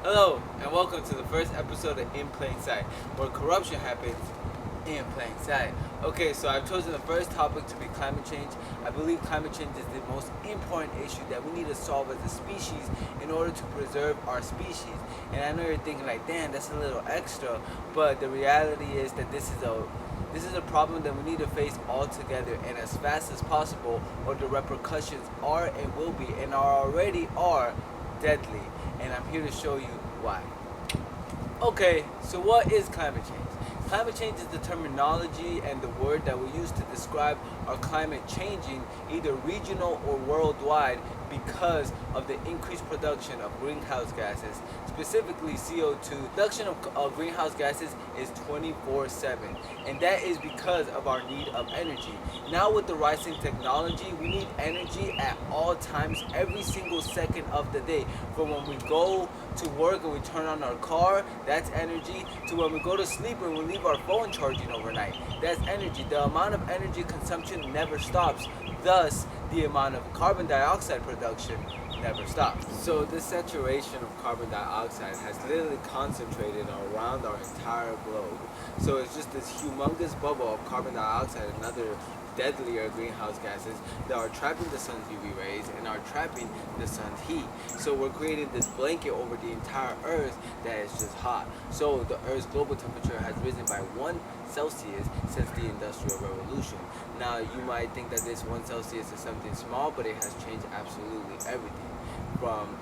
Hello, and welcome to the first episode of In Plain Sight, where corruption happens in plain sight. Okay, so I've chosen the first topic to be climate change. I believe climate change is the most important issue that we need to solve as a species in order to preserve our species. And I know you're thinking like, damn, that's a little extra, but the reality is that this is a problem that we need to face all together and as fast as possible, or the repercussions are and will be and already are deadly. And I'm here to show you why. Okay, so what is climate change? Climate change is the terminology and the word that we use to describe our climate changing either regional or worldwide because of the increased production of greenhouse gases, specifically CO2. Production of greenhouse gases is 24/7, and that is because of our need of energy. Now with the rising technology, we need energy at all times, every single second of the day. From when we go to work and we turn on our car, that's energy, to when we go to sleep and we leave our phone charging overnight, that's energy. The amount of energy consumption never stops. Thus, the amount of carbon dioxide production never stops. So this saturation of carbon dioxide has literally concentrated around our entire globe. So it's just this humongous bubble of carbon dioxide and other deadlier greenhouse gases that are trapping the sun's UV rays and are trapping the sun's heat. So we're creating this blanket over the entire earth that is just hot. So the earth's global temperature has risen by 1 Celsius since the Industrial Revolution. Now you might think that this 1 Celsius is something small, but it has changed absolutely everything. From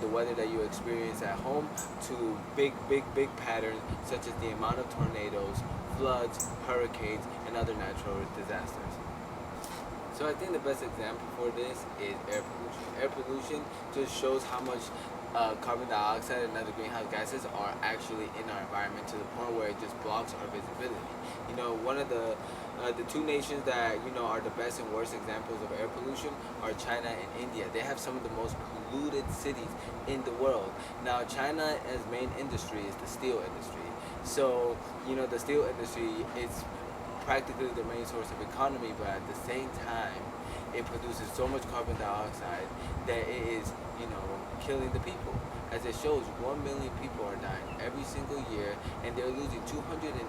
the weather that you experience at home to big patterns such as the amount of tornadoes, floods, hurricanes, and other natural disasters. So I think the best example for this is air pollution. Air pollution just shows how much carbon dioxide and other greenhouse gases are actually in our environment, to the point where it just blocks our visibility. One of the two nations that are the best and worst examples of air pollution are China and India. They have some of the most polluted cities in the world. Now China's main industry is the steel industry. So the steel industry is practically the main source of economy, but at the same time it produces so much carbon dioxide that it is killing the people. As it shows, 1 million people are dying every single year, and they're losing $218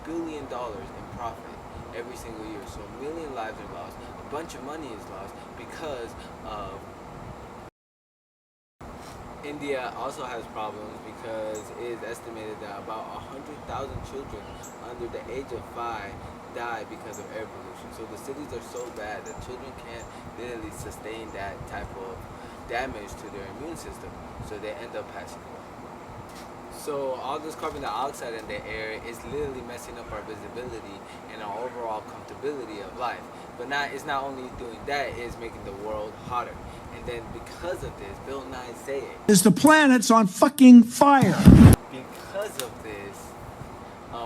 billion in profit every single year. So a million lives are lost, a bunch of money is lost because of India. Also has problems because it is estimated that about 100,000 children under the age of 5 die because of air pollution. So the cities are so bad that children can't literally sustain that type of damage to their immune system, so they end up passing away. So all this carbon dioxide in the air is literally messing up our visibility and our overall comfortability of life. But it's not only doing that, it's making the world hotter. And then because of this, Bill Nye say it, is the planet's on fucking fire. Because of this,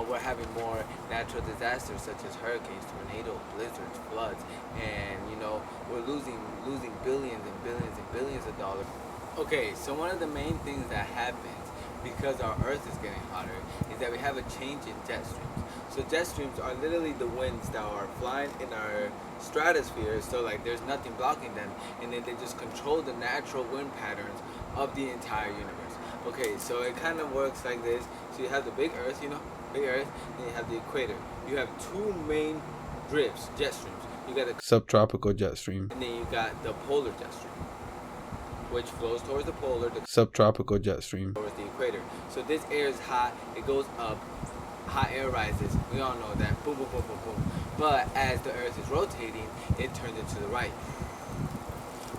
we're having more natural disasters such as hurricanes, tornadoes, blizzards, floods, and we're losing billions and billions and billions of dollars. Okay, so one of the main things that happens because our earth is getting hotter is that we have a change in jet streams. So jet streams are literally the winds that are flying in our stratosphere, so there's nothing blocking them, and then they just control the natural wind patterns of the entire universe. Okay, so it kind of works like this. So you have the big earth, big earth, then you have the equator. You have two main drifts, jet streams. You got the subtropical jet stream, and then you got the polar jet stream, which flows towards the polar, the subtropical jet stream towards the equator. So this air is hot, it goes up, hot air rises. We all know that. Boom, boom, boom, boom, boom. But as the earth is rotating, it turns it to the right.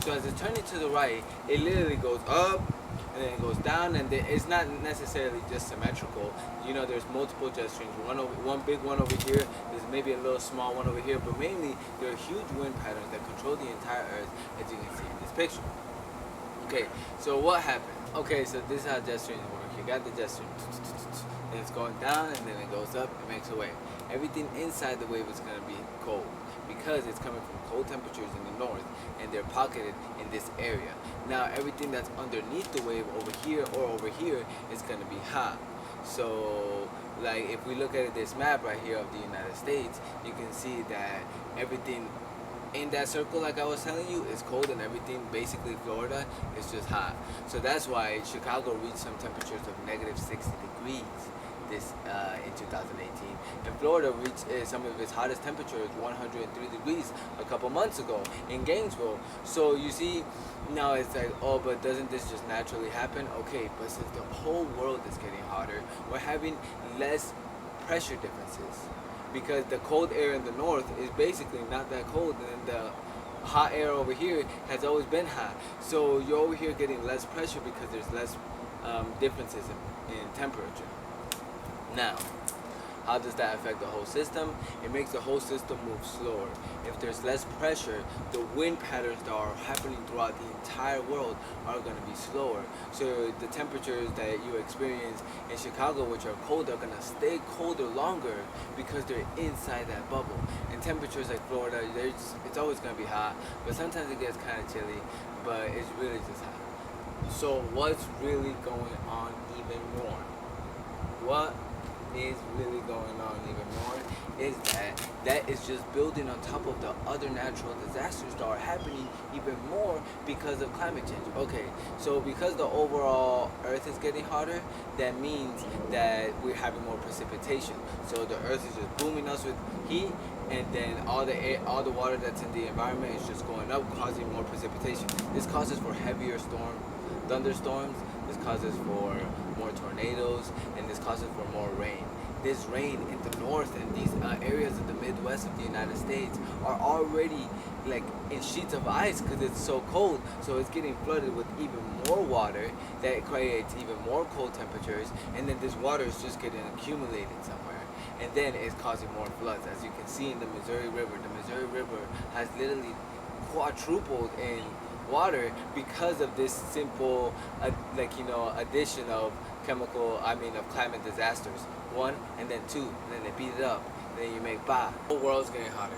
So as it's turning to the right, it literally goes up, and then it goes down, and it's not necessarily just symmetrical. There's multiple jet streams. One big one over here. There's maybe a little small one over here, but mainly there are huge wind patterns that control the entire Earth, as you can see in this picture. Okay, so what happened? Okay, so this is how jet streams work. You got the jet stream, and it's going down, and then it goes up and makes a wave. Everything inside the wave is going to be cold because it's coming from cold temperatures in the north, and they're pocketed in this area. Now everything that's underneath the wave over here or over here is going to be hot. So if we look at this map right here of the United States, you can see that everything in that circle, like I was telling you, it's cold and everything. Basically, Florida is just hot. So that's why Chicago reached some temperatures of negative 60 degrees this in 2018. And Florida reached some of its hottest temperatures, 103 degrees, a couple months ago in Gainesville. So you see, now it's like, oh, but doesn't this just naturally happen? Okay, but since the whole world is getting hotter, we're having less pressure differences. Because the cold air in the north is basically not that cold, and the hot air over here has always been hot. So you're over here getting less pressure because there's less differences in temperature. Now, how does that affect the whole system? It makes the whole system move slower. If there's less pressure, the wind patterns that are happening throughout the entire world are going to be slower. So the temperatures that you experience in Chicago, which are cold, are going to stay colder longer because they're inside that bubble. And temperatures like Florida, it's always going to be hot, but sometimes it gets kind of chilly, but it's really just hot. So what's really going on even more? What is really going on even more is that is just building on top of the other natural disasters that are happening even more because of climate change. Okay, so because the overall earth is getting hotter, that means that we're having more precipitation. So the earth is just booming us with heat, and then all the air, all the water that's in the environment is just going up, causing more precipitation. This causes for heavier thunderstorms. This causes for more tornadoes, and this causes for more rain. This rain in the north and these areas of the Midwest of the United States are already like in sheets of ice because it's so cold. So it's getting flooded with even more water that creates even more cold temperatures, and then this water is just getting accumulated somewhere, and then it's causing more floods. As you can see in the Missouri River has literally quadrupled in water because of this simple addition of climate disasters. One, and then two, and then they beat it up, and then you make the whole world's getting hotter.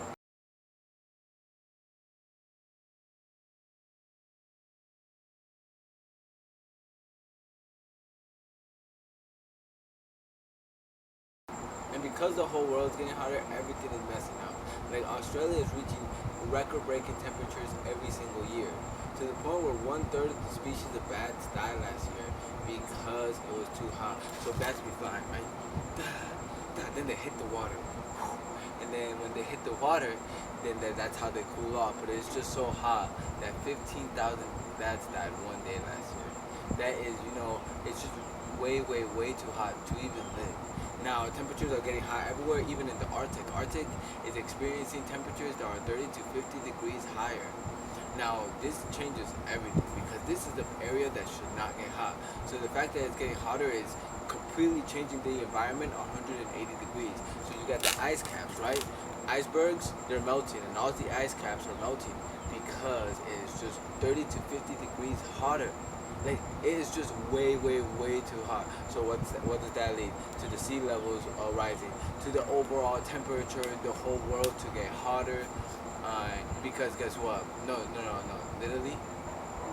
And because the whole world's getting hotter, everything is messing up. Like Australia is reaching record-breaking temperatures every single year, to the point where 1/3 of the species of bats died last year because it was too hot. So bats be flying, right? Then they hit the water, and then when they hit the water, then that's how they cool off. But it's just so hot that 15,000 bats died one day last year. That is, it's just way too hot to even live. Now, temperatures are getting hot everywhere, even in the Arctic. Arctic is experiencing temperatures that are 30 to 50 degrees higher. Now, this changes everything because this is the area that should not get hot. So the fact that it's getting hotter is completely changing the environment 180 degrees. So you got the ice caps, right? Icebergs, they're melting, and all the ice caps are melting because it is just 30 to 50 degrees hotter. Like, it is just way too hot. So what does that lead to? The sea levels rising, to the overall temperature in the whole world to get hotter. Because guess what? No. Literally,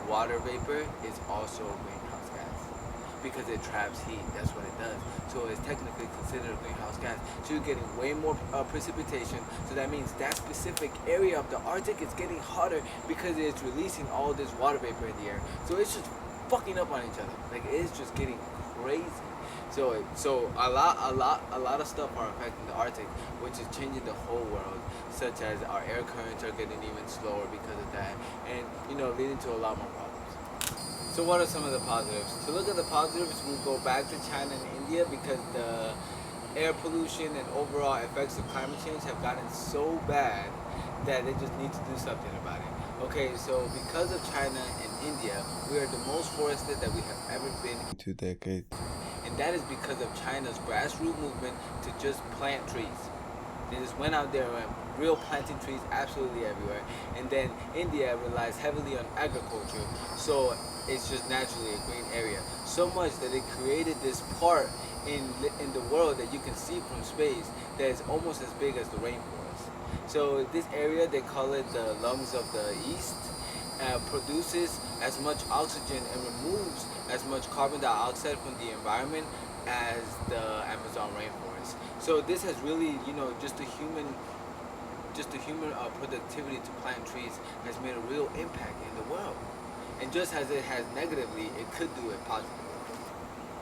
water vapor is also a greenhouse gas because it traps heat. That's what it does. So it's technically considered a greenhouse gas. So you're getting way more precipitation. So that means that specific area of the Arctic is getting hotter because it's releasing all this water vapor in the air. So it's just fucking up on each other. Like, it's just getting crazy. So a lot of stuff are affecting the Arctic, which is changing the whole world, such as our air currents are getting even slower because of that, and leading to a lot more problems. So what are some of the positives? To look at the positives, we'll go back to China and India because the air pollution and overall effects of climate change have gotten so bad that they just need to do something about it. Okay, so because of China and India, we are the most forested that we have ever been in 2 decades. And that is because of China's grassroots movement to just plant trees. They just went out there and real planting trees absolutely everywhere. And then India relies heavily on agriculture, so it's just naturally a green area. So much that it created this part in the world that you can see from space that is almost as big as the rainforest. So this area, they call it the lungs of the east, produces as much oxygen and removes as much carbon dioxide from the environment as the Amazon rainforest. So this has really, just the human just the human productivity to plant trees has made a real impact in the world. And just as it has negatively, it could do it positively.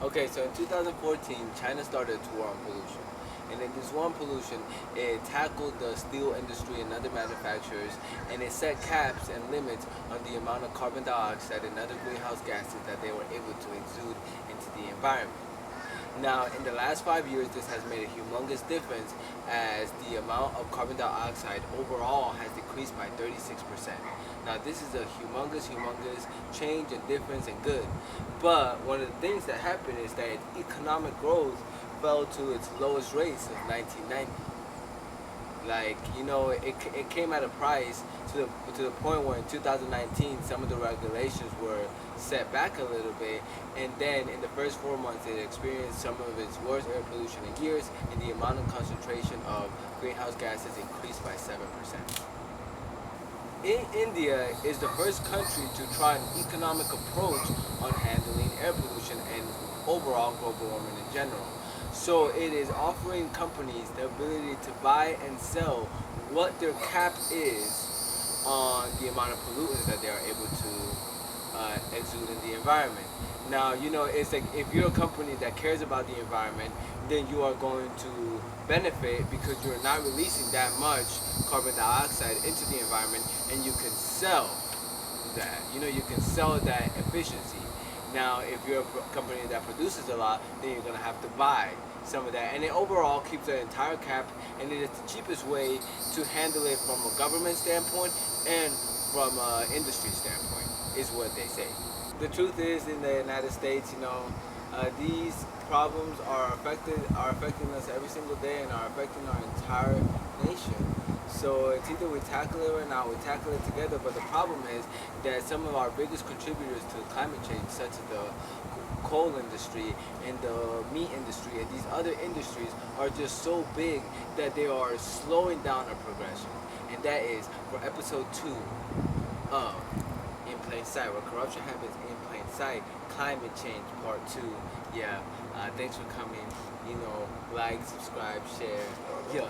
Okay, so in 2014, China started its war on pollution. And in this war on pollution, it tackled the steel industry and other manufacturers, and it set caps and limits on the amount of carbon dioxide and other greenhouse gases that they were able to exude into the environment. Now, in the last 5 years, this has made a humongous difference as the amount of carbon dioxide overall has decreased by 36%. Now, this is a humongous change and difference and good. But one of the things that happened is that economic growth fell to its lowest rate since 1990. Like, you know, it came at a price to the point where in 2019 some of the regulations were set back a little bit, and then in the first 4 months it experienced some of its worst air pollution in years, and the amount of concentration of greenhouse gases increased by 7%. India is the first country to try an economic approach on handling air pollution and overall global warming in general. So it is offering companies the ability to buy and sell what their cap is on the amount of pollutants that they are able to exude in the environment. Now, you know, it's like if you're a company that cares about the environment, then you are going to benefit because you're not releasing that much carbon dioxide into the environment, and you can sell that. You know, you can sell that efficiency. Now, if you're a company that produces a lot, then you're going to have to buy some of that. And it overall keeps the entire cap, and it is the cheapest way to handle it from a government standpoint and from an industry standpoint, is what they say. The truth is, in the United States, you know, these problems are affecting us every single day and are affecting our entire nation. So it's either we tackle it or not, we tackle it together. But the problem is that some of our biggest contributors to climate change, such as the coal industry and the meat industry and these other industries, are just so big that they are slowing down our progression. And that is for episode 2 of In Plain Sight, where corruption happens in plain sight, climate change part 2. Yeah, thanks for coming. You know, like, subscribe, share. Yeah.